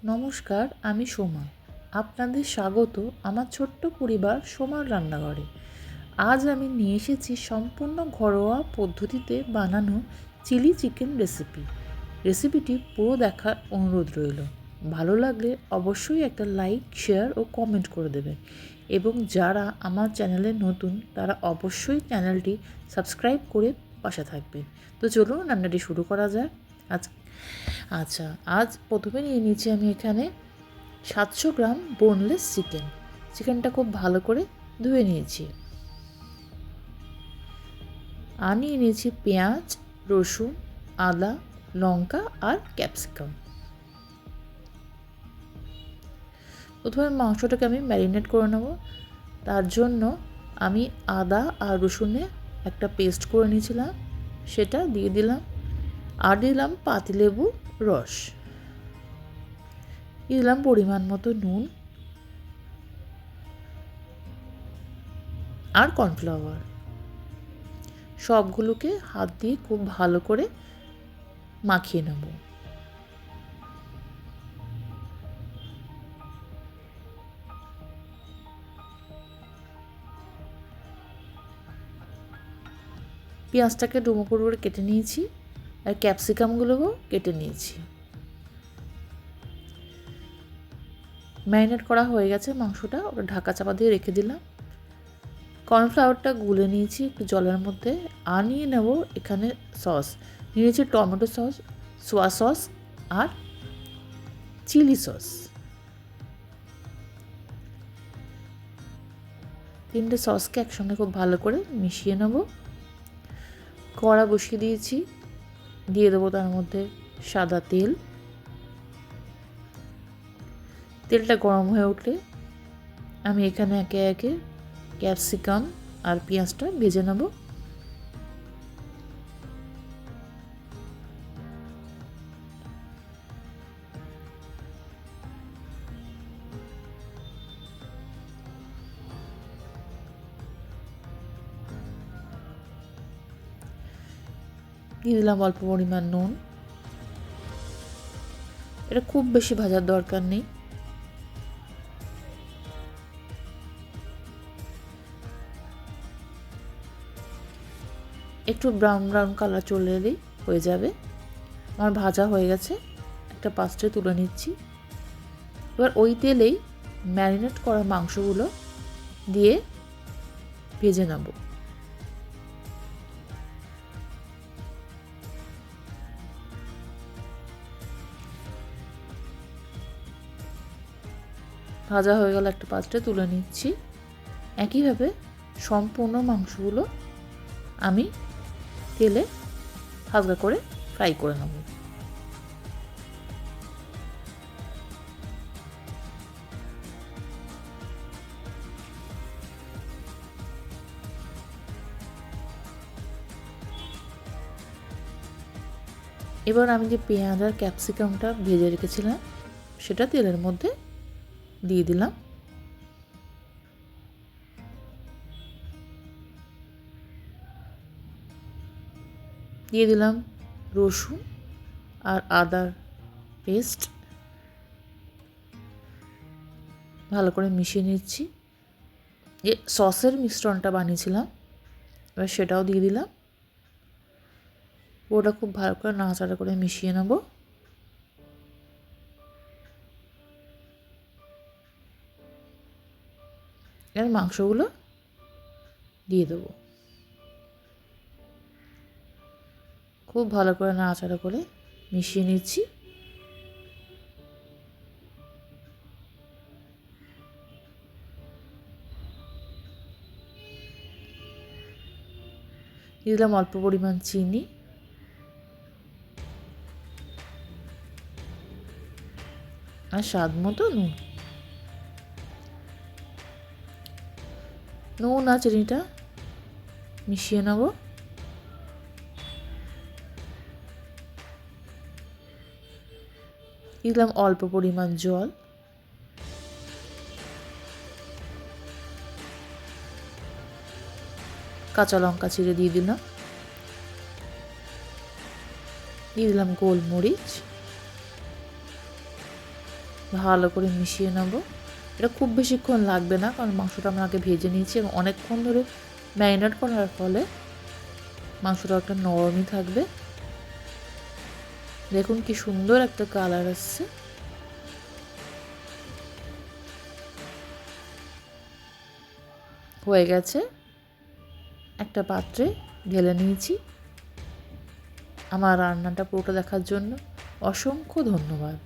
নমস্কার, আমি সোমা। আপনাদের স্বাগত আমার ছোট্ট পরিবার সোমার রান্নাঘরে। আজ আমি নিয়ে এসেছি সম্পূর্ণ ঘরোয়া পদ্ধতিতে বানানো চিলি চিকেন রেসিপি। রেসিপিটি পুরো দেখার অনুরোধ রইল। ভালো লাগলে অবশ্যই একটা লাইক, শেয়ার ও কমেন্ট করে দেবেন। এবং যারা আমার চ্যানেলে নতুন তারা অবশ্যই চ্যানেলটি সাবস্ক্রাইব করে পাশে থাকবেন। তো চলুন রান্নাটি শুরু করা যায়। আজ প্রথমে নিয়ে নিচ্ছি আমি এখানে 700 গ্রাম বোনলেস চিকেন। চিকেনটা খুব ভালো করে ধুয়ে নিয়েছি। আর নিয়ে নিয়েছি পেঁয়াজ, রসুন, আদা, লঙ্কা আর ক্যাপসিকাম। প্রথমে মাংসটাকে আমি ম্যারিনেট করে নেব। তার জন্য আমি আদা আর রসুনে একটা পেস্ট করে নিয়েছিলাম, সেটা দিয়ে দিলাম। আর দিলাম পাতিলেবু রস, দিলাম পরিমাণ মতো নুন আর কর্নফ্লাওয়ার। সবগুলোকে হাত দিয়ে খুব ভালো করে মাখিয়ে নেব। পেঁয়াজটাকে ডুমো করে কেটে নিয়েছি আর ক্যাপসিকামগুলোও কেটে নিয়েছি। ম্যারিনেট করা হয়ে গেছে মাংসটা, ওটা ঢাকা চাপা দিয়ে রেখে দিলাম। কর্নফ্লাওয়ারটা গুলে নিয়েছি একটু জলের মধ্যে। আর নিয়ে নেব এখানে সস। নিয়েছি টমেটো সস, সোয়া সস আর চিলি সস। তিনটে সসকে একসঙ্গে খুব ভালো করে মিশিয়ে নেব। কড়া বসিয়ে দিয়েছি, দিয়ে দেবো তার মধ্যে সাদা তেল। তেলটা গরম হয়ে উঠলে আমি এখানে একে একে ক্যাপসিকাম আর পেঁয়াজটা ভেজে নেব। দিয়ে দিলাম অল্প পরিমাণ নুন। এটা খুব বেশি ভাজার দরকার নেই। একটু ব্রাউন ব্রাউন কালার চলে এলেই হয়ে যাবে। আমার ভাজা হয়ে গেছে, একটা পাত্রে তুলে নিচ্ছি। এবার ওই তেলেই ম্যারিনেট করা মাংসগুলো দিয়ে ভেজে নেব। ভাজা হয়ে গেলে একটা পাত্রে তুলে নিচ্ছি। একইভাবে সম্পূর্ণ মাংসগুলো আমি তেলে হালকা করে ফ্রাই করে নেব। এবার আমি যে পেঁয়াজ আর ক্যাপসিকামটা ভেজে রেখেছিলাম সেটা তেলের মধ্যে দিয়ে দিলাম। দিয়ে দিলাম রসুন আর আদার পেস্ট, ভালো করে মিশিয়ে নিচ্ছি। যে সসের মিশ্রণটা বানিয়েছিলাম এবার সেটাও দিয়ে দিলাম। ওটা খুব ভালো করে নাড়াচাড়া করে মিশিয়ে নেব। এবার মাংসগুলো দিয়ে দেবো। খুব ভালো করে নাড়াচাড়া করে মিশিয়ে নিচ্ছি। দিয়ে দিলাম অল্প পরিমাণ চিনি আর স্বাদ মতো নুন। নুন আর চিনিটা মিশিয়ে নেব। দিলাম অল্প পরিমাণ জল। কাঁচা লঙ্কা চিড়ে দিয়ে দিলাম। দিয়ে দিলাম গোলমরিচ। ভালো করে মিশিয়ে নেব। এটা খুব বেশিক্ষণ লাগবে না, কারণ মাংসটা আমরা আগে ভেজে নিয়েছি এবং অনেকক্ষণ ধরে ম্যারিনেট করার ফলে মাংসটা একটা নরমই থাকবে। দেখুন কি সুন্দর একটা কালার আসছে। হয়ে গেছে, একটা পাত্রে ঢেলে নিয়েছি। আমার রান্নাটা পুরোটা দেখার জন্য অসংখ্য ধন্যবাদ।